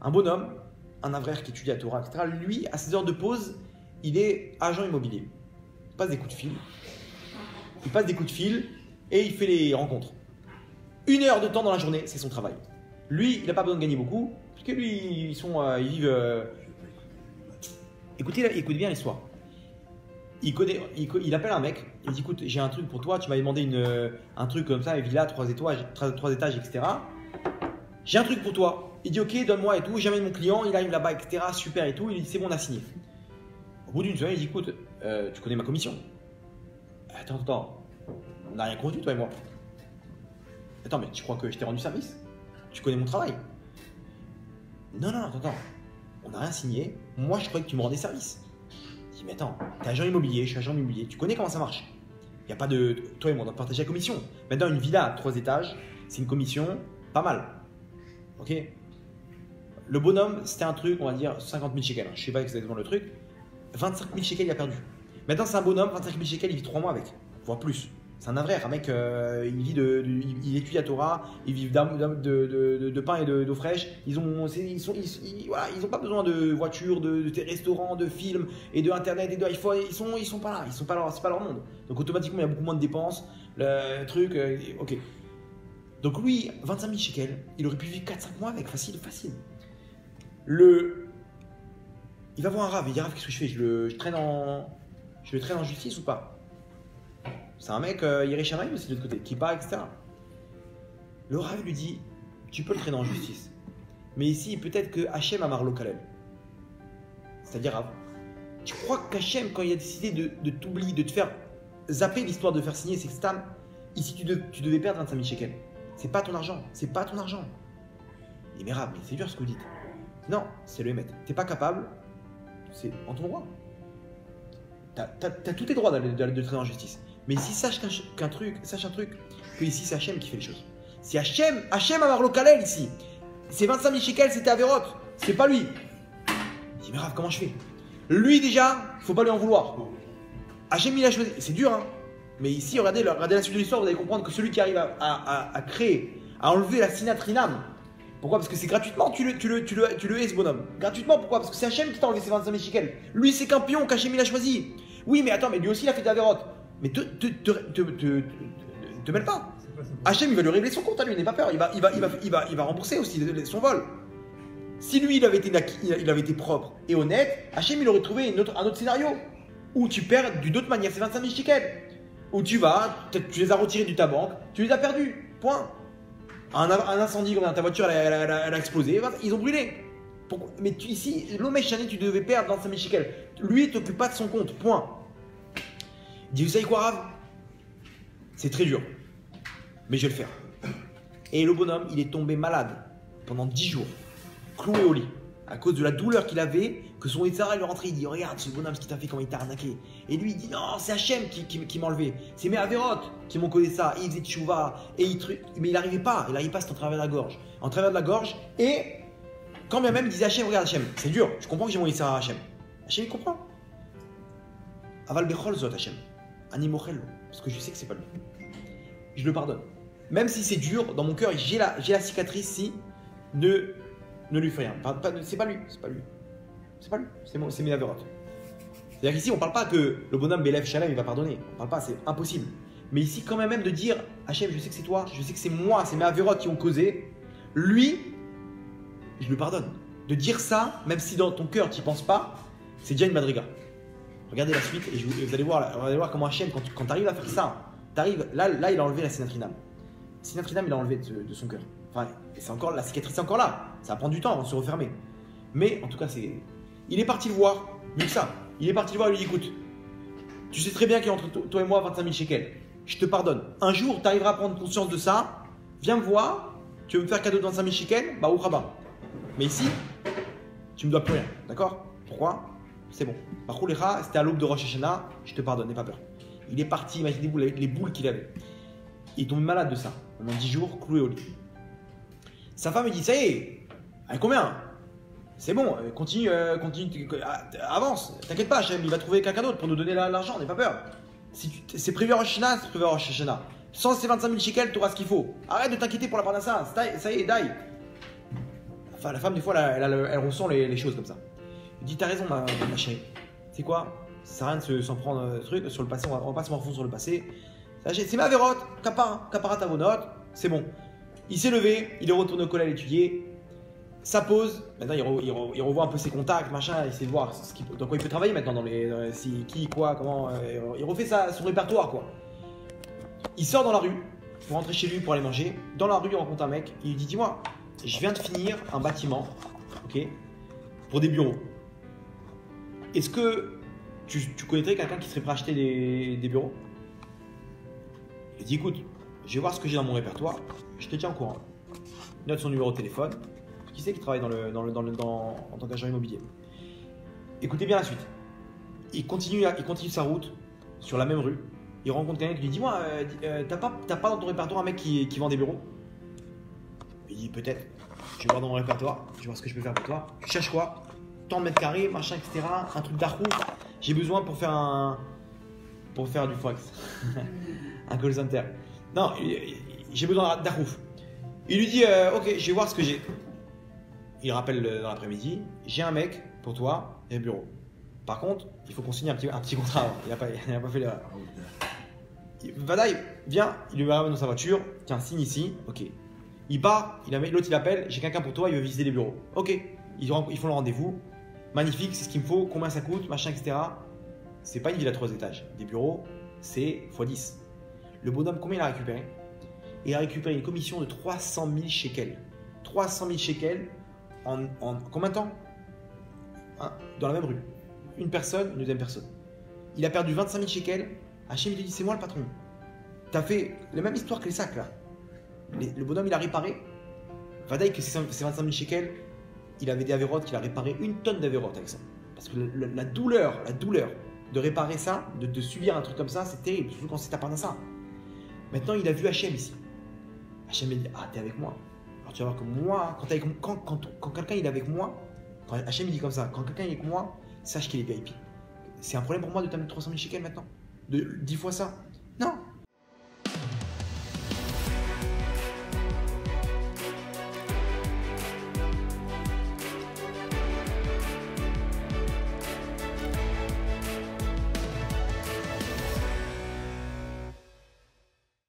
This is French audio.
Un bonhomme, un avraire qui étudie la Torah, etc., lui, à ses heures de pause, il est agent immobilier. Il passe des coups de fil. Il passe des coups de fil et il fait les rencontres. 1 heure de temps dans la journée, c'est son travail. Lui, il n'a pas besoin de gagner beaucoup, parce que lui, ils vivent... Écoutez bien l'histoire. Il appelle un mec, il dit écoute, j'ai un truc pour toi, tu m'avais demandé un truc comme ça, une villa, 3 étages, etc. J'ai un truc pour toi. Il dit ok, donne-moi et tout, j'amène mon client, il arrive là-bas, etc. Super et tout, il dit c'est bon, on a signé. Au bout d'une semaine, il dit écoute, tu connais ma commission? Attends, on n'a rien convenu toi et moi. Attends, mais tu crois que je t'ai rendu service? Tu connais mon travail? Non, attends, on n'a rien signé, moi je croyais que tu me rendais service. Je dis mais attends, t'es agent immobilier, je suis agent immobilier, tu connais comment ça marche? Il n'y a pas de... Toi et moi on doit partager la commission. Maintenant une villa à 3 étages, c'est une commission pas mal. Ok? Le bonhomme, c'était un truc, on va dire 50 000 shekels. Je ne sais pas exactement le truc. 25 000 shekels, il a perdu. Maintenant, c'est un bonhomme, 25 000 shekels, il vit 3 mois avec, voire plus. C'est un avraire, un mec, il étudie la Torah, ils vivent de pain et d'eau fraîche. Ils n'ont pas besoin de voitures, de restaurants, de films et de internet et d'iPhone. Ils sont pas là, c'est pas leur monde. Donc automatiquement, il y a beaucoup moins de dépenses. Le truc, ok. Donc lui, 25 000 shekels, il aurait pu vivre 4-5 mois avec, facile. Il va voir un rave, il dit Rav, qu'est-ce que je fais? Je le traîne en justice ou pas? C'est un mec, Yireh Shamayim aussi de l'autre côté, qui part, etc. Le Rav lui dit tu peux le traîner en justice, mais ici peut-être que Hachem a marlo Kalel. C'est-à-dire, Rav, tu crois qu'Hachem, quand il a décidé de t'oublier, de te faire zapper l'histoire de faire signer ces stam, ici tu devais perdre 25 000 shekels. C'est pas ton argent, c'est pas ton argent. Il dit mais Rav, mais c'est dur ce que vous dites. Non, c'est le émettre. T'es pas capable, c'est en ton droit. T'as tous tes droits de traîner en justice. Mais ici, sache un truc, que ici c'est Hachem qui fait les choses. C'est Hachem a marlo Kalel ici. C'est 25 000 shekels, c'était Averot, c'est pas lui. Il dit mais Rav, comment je fais? Lui déjà, faut pas lui en vouloir. Hachem il a choisi, c'est dur hein. Mais ici, regardez la suite de l'histoire, vous allez comprendre que celui qui arrive à créer, à enlever la sinat rinam. Pourquoi? Parce que c'est gratuitement, tu le hais ce bonhomme. Gratuitement, pourquoi? Parce que c'est Hachem qui t'a enlevé ses 25 000 shekels. Lui, c'est qu'un pion qu'Hachem il a choisi. Oui, mais attends, mais lui aussi il a fait de Averot. Mais te mêle pas. Hachem il va lui régler son compte à lui, n'aie pas peur. Il va rembourser aussi son vol. Si lui il avait été propre et honnête, Hachem il aurait trouvé un autre scénario où tu perds d'une autre manière ces 25 000 shekels. Où tu les as retirés de ta banque, tu les as perdus. Point. Un incendie, ta voiture elle a explosé, ils ont brûlé. Pourquoi? Mais ici, l'homme chané, tu devais perdre 25 000 shekels. Lui, il t'occupe pas de son compte. Point. Il dit, vous savez quoi, Rav? C'est très dur, mais je vais le faire. Et le bonhomme, il est tombé malade pendant 10 jours, cloué au lit, à cause de la douleur qu'il avait, que son Yitzhara lui rentrait. Il dit, regarde ce bonhomme, ce qu'il t'a fait, comment il t'a arnaqué. Et lui, il dit, non, c'est Hachem qui m'a enlevé. C'est mes Averot qui m'ont causé ça. Et il faisait tchouva, mais il n'arrivait pas, c'était en travers de la gorge. En travers de la gorge, et quand bien même, il disait Hachem, regarde Hachem, c'est dur, je comprends que j'ai mon Yitzhara à Hachem. Hachem, il comprend. Aval bechol zot Hachem. Animochel, parce que je sais que c'est pas lui. Je le pardonne. Même si c'est dur, dans mon cœur, j'ai la cicatrice, si, ne lui fais rien. C'est pas lui. C'est mes Averot. C'est-à-dire qu'ici, on ne parle pas que le bonhomme Belev Shalem, il va pardonner. On ne parle pas, c'est impossible. Mais ici, quand même de dire, Hachem, je sais que c'est toi, je sais que c'est moi, c'est mes Averot qui ont causé. Lui, je le pardonne. De dire ça, même si dans ton cœur, tu n'y penses pas, c'est déjà une madriga. Regardez la suite et vous allez voir comment Hachem, quand tu arrives à faire ça, là, il a enlevé la sinatrinam. Sinatrinam, il a enlevé de son cœur. Enfin, c'est encore, la cicatrice est encore là. Ça va prendre du temps avant de se refermer. Mais en tout cas, il est parti le voir, mieux que ça. Il est parti le voir et lui dit écoute, tu sais très bien qu'il y a entre toi et moi 25 000 shekels. Je te pardonne. Un jour, tu arriveras à prendre conscience de ça. Viens me voir. Tu veux me faire cadeau de 25 000 shekels? Bah, ou rabat. Mais ici, tu me dois plus rien. D'accord? Pourquoi? C'est bon. Par contre, c'était à l'aube de Rosh Hashanah. Je te pardonne, n'aie pas peur. Il est parti, imaginez-vous les boules qu'il avait. Il est tombé malade de ça. Pendant 10 jours, cloué au lit. Sa femme lui dit ça y est, avec combien? C'est bon, continue, avance. T'inquiète pas, Hachem, il va trouver quelqu'un d'autre pour nous donner l'argent, n'aie pas peur. Si c'est prévu à Rosh Hashanah, c'est prévu à Rosh Hashanah. Sans ces 25 000 shekels, tu auras ce qu'il faut. Arrête de t'inquiéter pour la parnassa. Ça y est, daï. Enfin, la femme, des fois, elle ressent les choses comme ça. Elle dit, t'as raison, ma chérie. C'est quoi? Ça sert à rien de s'en prendre truc sur le passé, on va pas se morfondre sur le passé. C'est ma vérote, capara ta vos notes, c'est bon. Il s'est levé, il est retourné au collège étudier. Ça pose, maintenant il revoit un peu ses contacts, machin, il essaie de voir dans quoi il peut travailler maintenant, qui, quoi, comment. Il refait son répertoire, quoi. Il sort dans la rue pour rentrer chez lui pour aller manger. Dans la rue, il rencontre un mec, il lui dit, dis-moi, je viens de finir un bâtiment, ok, pour des bureaux. Est-ce que tu connaîtrais quelqu'un qui serait prêt à acheter des bureaux? Il dit, écoute, je vais voir ce que j'ai dans mon répertoire, je te tiens au courant. Il note son numéro de téléphone. Qui c'est qui travaille en tant qu'agent immobilier? Écoutez bien la suite. Il continue sa route sur la même rue. Il rencontre quelqu'un qui lui dit, dis-moi, t'as pas dans ton répertoire un mec qui vend des bureaux? Il dit, peut-être. Je vais voir dans mon répertoire, je vais voir ce que je peux faire pour toi. Tu cherches quoi? Tant de mètres carrés, machin, etc. Un truc d'arrouf. J'ai besoin pour faire du forex. Un call center. Non, j'ai besoin d'arrouf. Il lui dit, ok, je vais voir ce que j'ai. Il rappelle dans l'après-midi, j'ai un mec pour toi et un bureau. Par contre, il faut qu'on signe un petit contrat. Il n'a pas fait l'erreur. Vadaï, viens, il lui ramène dans sa voiture. Tiens, signe ici. Ok. Il part, l'autre il appelle, j'ai quelqu'un pour toi, il veut visiter les bureaux. Ok. Ils font le rendez-vous. Magnifique, c'est ce qu'il me faut, combien ça coûte, machin, etc. C'est pas une villa à 3 étages. Des bureaux, c'est x10. Le bonhomme, combien il a récupéré? Il a récupéré une commission de 300 000 shekels. 300 000 shekels. En combien de temps? Dans la même rue. Une personne, une deuxième personne. Il a perdu 25 000 shekels. Hachem lui dit, c'est moi le patron. T'as fait la même histoire que les sacs là. Le bonhomme il a réparé. Vadaï que ces 25 000 shekels, il avait des avérotes qu'il a réparé 1 tonne d'avérotes avec ça. Parce que la douleur de réparer ça, de subir un truc comme ça, c'est terrible. Surtout quand c'est ta part ça. Maintenant il a vu Hachem ici. Hachem lui dit, ah t'es avec moi. Alors tu vas voir que moi, quand quelqu'un il est avec moi, quand Hachem il dit comme ça, quand quelqu'un est avec moi, sache qu'il est VIP. C'est un problème pour moi de t'amener 300 000 shekels maintenant, de 10 fois ça.